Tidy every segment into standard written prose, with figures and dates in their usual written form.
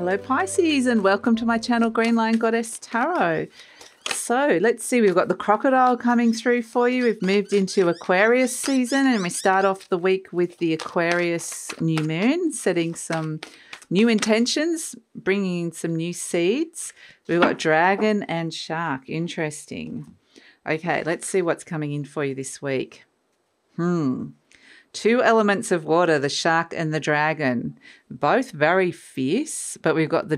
Hello Pisces, and welcome to my channel Green Lion Goddess Tarot. So let's see, we've got the crocodile coming through for you. We've moved into Aquarius season and we start off the week with the Aquarius new moon, setting some new intentions, bringing in some new seeds. We've got dragon and shark. Interesting. Okay, let's see what's coming in for you this week. Two elements of water, the shark and the dragon, both very fierce, but we've got the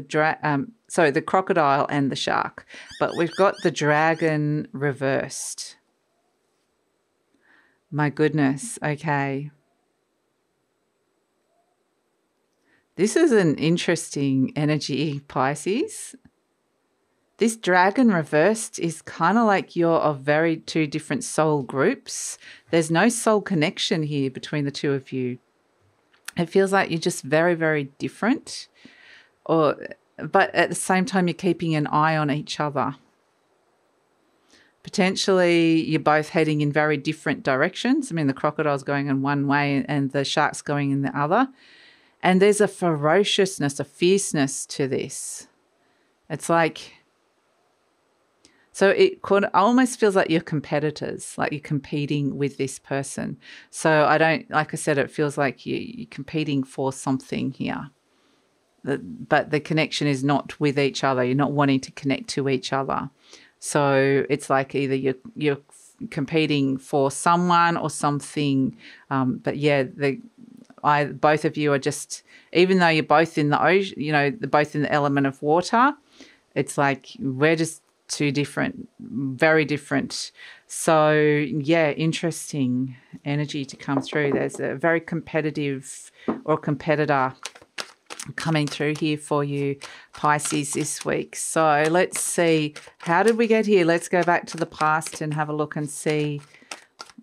crocodile and the shark, but we've got the dragon reversed. My goodness, okay. This is an interesting energy, Pisces. This dragon reversed is kind of like you're of very two different soul groups. There's no soul connection here between the two of you. It feels like you're just very, very different, but at the same time, you're keeping an eye on each other. Potentially, you're both heading in very different directions. I mean, the crocodile's going in one way and the shark's going in the other. And there's a ferociousness, a fierceness to this. It's like... So it almost feels like you're competitors, like you're competing with this person. So like I said, it feels like you're competing for something here. But the connection is not with each other. You're not wanting to connect to each other. So it's like either you're competing for someone or something. But yeah, both of you are just, even though you're both in the ocean, they're both in the element of water, it's like we're just two different, very different. So yeah, interesting energy to come through. There's a very competitive or competitor coming through here for you, Pisces, this week. So let's see, how did we get here? Let's go back to the past and have a look and see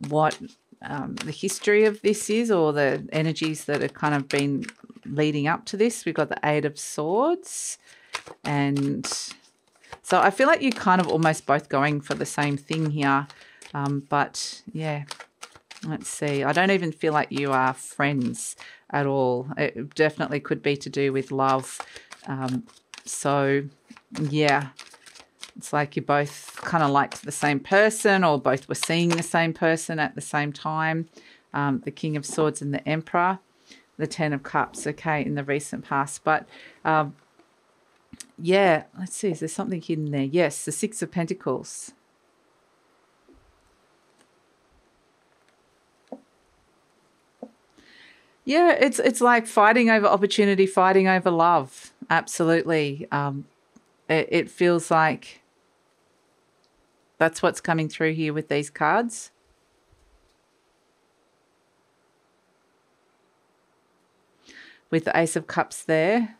what the history of this is, or the energies that have kind of been leading up to this. We've got the Eight of Swords, and so I feel like you're kind of almost both going for the same thing here. But yeah, let's see. I don't even feel like you are friends at all. It definitely could be to do with love. So yeah, it's like you both kind of liked the same person, or both were seeing the same person at the same time. The King of Swords and the Emperor, the Ten of Cups, okay, in the recent past. But yeah, let's see, is there something hidden there? Yes, the Six of Pentacles. Yeah, it's like fighting over opportunity, fighting over love. Absolutely. It feels like that's what's coming through here with these cards. With the Ace of Cups there.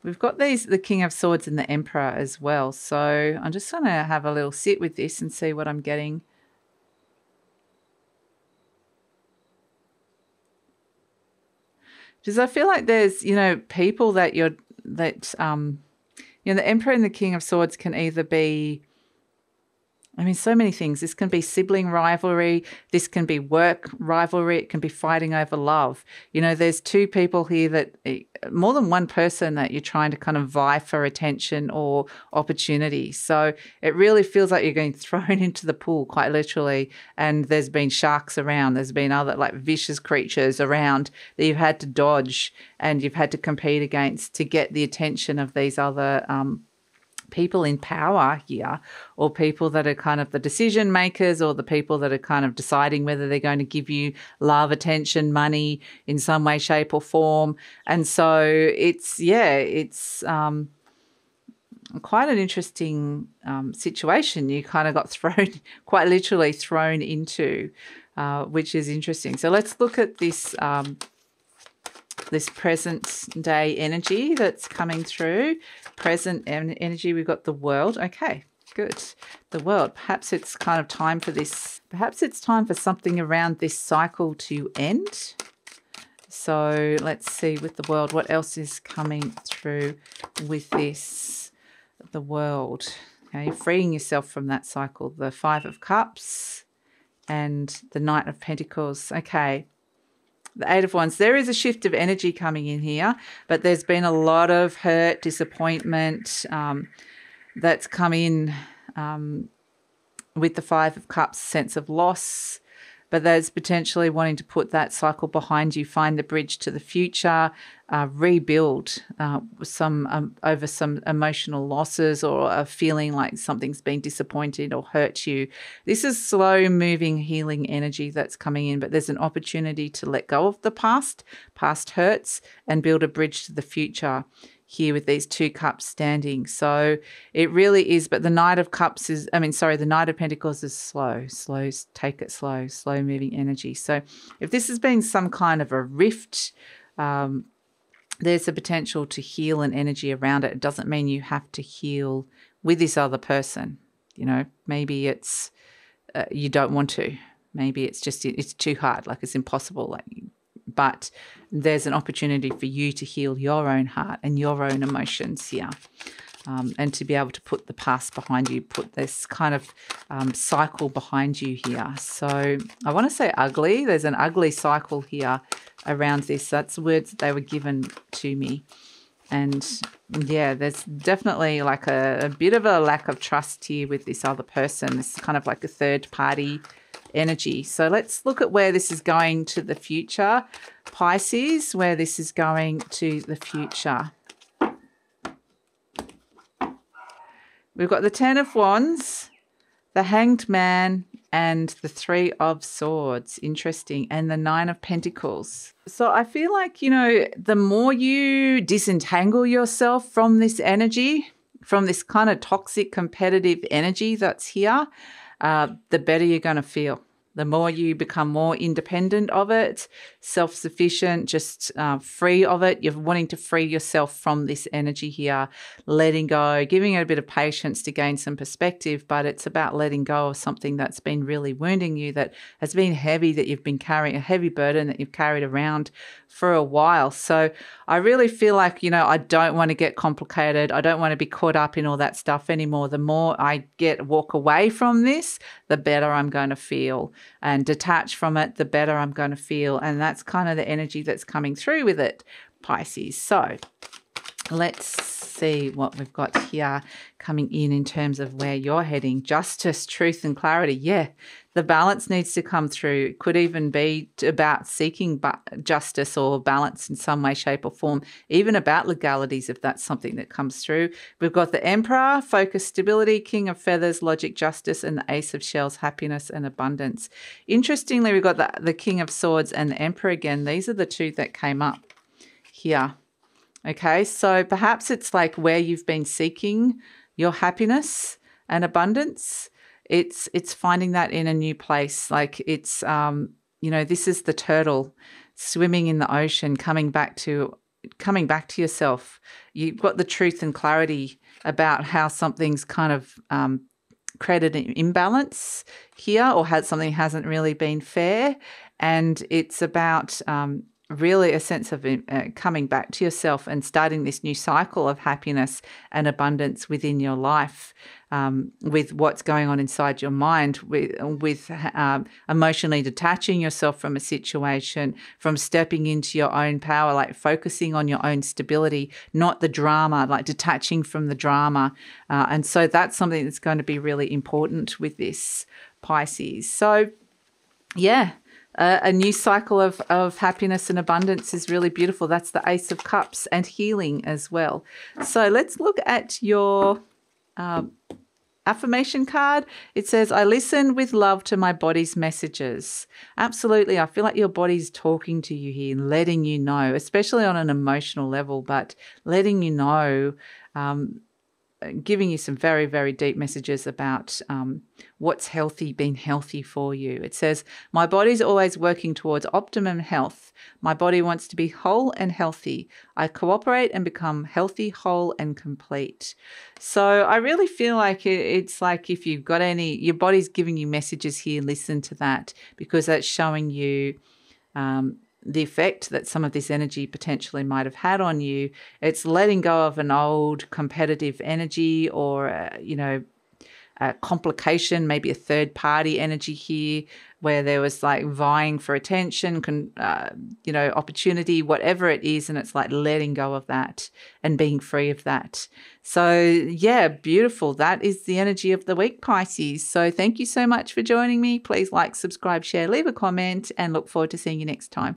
We've got the King of Swords and the Emperor as well. So I'm just going to have a little sit with this and see what I'm getting. Because I feel like there's, people that the Emperor and the King of Swords can either be, so many things. This can be sibling rivalry. This can be work rivalry. It can be fighting over love. There's two people here that, more than one person that you're trying to kind of vie for attention or opportunity. So it really feels like you're getting thrown into the pool, quite literally. And there's been sharks around. There's been other like vicious creatures around that you've had to dodge and you've had to compete against to get the attention of these other people in power here, or people that are kind of the decision makers, or the people that are kind of deciding whether they're going to give you love, attention, money in some way, shape or form. And so it's quite an interesting situation you kind of got quite literally thrown into, which is interesting. So let's look at this this present day energy that's coming through. Present energy, we've got the World. Okay, good. The World. Perhaps it's kind of time for this. Perhaps it's time for something around this cycle to end. So let's see with the World, what else is coming through with this, the World. Okay, freeing yourself from that cycle. The Five of Cups and the Knight of Pentacles. Okay. The Eight of Wands. There is a shift of energy coming in here, but there's been a lot of hurt, disappointment that's come in with the Five of Cups, sense of loss. But there's potentially wanting to put that cycle behind you, find the bridge to the future, rebuild over some emotional losses or a feeling like something's been disappointed or hurt you. This is slow-moving, healing energy that's coming in, but there's an opportunity to let go of the past hurts, and build a bridge to the future here with these two cups standing. So it really is, but the Knight of Cups is, the Knight of Pentacles is slow, take it slow moving energy. So if this has been some kind of a rift, there's a potential to heal an energy around it. It doesn't mean you have to heal with this other person. You know, maybe it's, you don't want to. Maybe it's just, it's too hard, like it's impossible. But there's an opportunity for you to heal your own heart and your own emotions here, and to be able to put the past behind you, put this kind of cycle behind you here. So I want to say ugly. There's an ugly cycle here around this. That's words that they were given to me. And yeah, there's definitely like a bit of a lack of trust here with this other person. This is kind of like a third party energy. So let's look at where this is going to the future, Pisces, where this is going to the future. We've got the Ten of Wands, the Hanged Man, and the Three of Swords. Interesting. And the Nine of Pentacles. So I feel like, you know, the more you disentangle yourself from this energy, from this kind of toxic competitive energy that's here, the better you're going to feel. The more you become more independent of it, self-sufficient, just free of it. You're wanting to free yourself from this energy here, letting go, giving it a bit of patience to gain some perspective, but it's about letting go of something that's been really wounding you, that has been heavy, that you've been carrying, a heavy burden that you've carried around for a while. So I really feel like, you know, I don't want to get complicated. I don't want to be caught up in all that stuff anymore. The more I walk away from this, the better I'm going to feel, and detach from it, the better I'm going to feel. And that's kind of the energy that's coming through with it, Pisces. So let's see what we've got here coming in terms of where you're heading. Justice, truth, and clarity. Yeah, the balance needs to come through. It could even be about seeking justice or balance in some way, shape, or form, even about legalities, if that's something that comes through. We've got the Emperor, focus, stability, King of Feathers, logic, justice, and the Ace of Shells, happiness and abundance. Interestingly, we've got the King of Swords and the Emperor again. These are the two that came up here. Okay, so perhaps it's like where you've been seeking your happiness and abundance. It's finding that in a new place. Like it's, you know, this is the turtle swimming in the ocean, coming back to yourself. You've got the truth and clarity about how something's kind of created an imbalance here, or something hasn't really been fair. And it's about really a sense of coming back to yourself and starting this new cycle of happiness and abundance within your life, with what's going on inside your mind, with emotionally detaching yourself from a situation, from stepping into your own power, like focusing on your own stability, not the drama, like detaching from the drama. And so that's something that's going to be really important with this, Pisces. So yeah, a new cycle of happiness and abundance is really beautiful. That's the Ace of Cups, and healing as well. So let's look at your affirmation card. It says, I listen with love to my body's messages. Absolutely. I feel like your body's talking to you here, letting you know, especially on an emotional level, but letting you know, giving you some very, very deep messages about what's been healthy for you. It says, my body's always working towards optimum health. My body wants to be whole and healthy. I cooperate and become healthy, whole, and complete. So I really feel like it's like if you've got your body's giving you messages here, listen to that, because that's showing you the effect that some of this energy potentially might have had on you. It's letting go of an old competitive energy, or, complication, maybe a third party energy here where there was like vying for attention, opportunity, whatever it is. And it's like letting go of that and being free of that. So yeah, beautiful. That is the energy of the week, Pisces. So thank you so much for joining me. Please like, subscribe, share, leave a comment, and look forward to seeing you next time.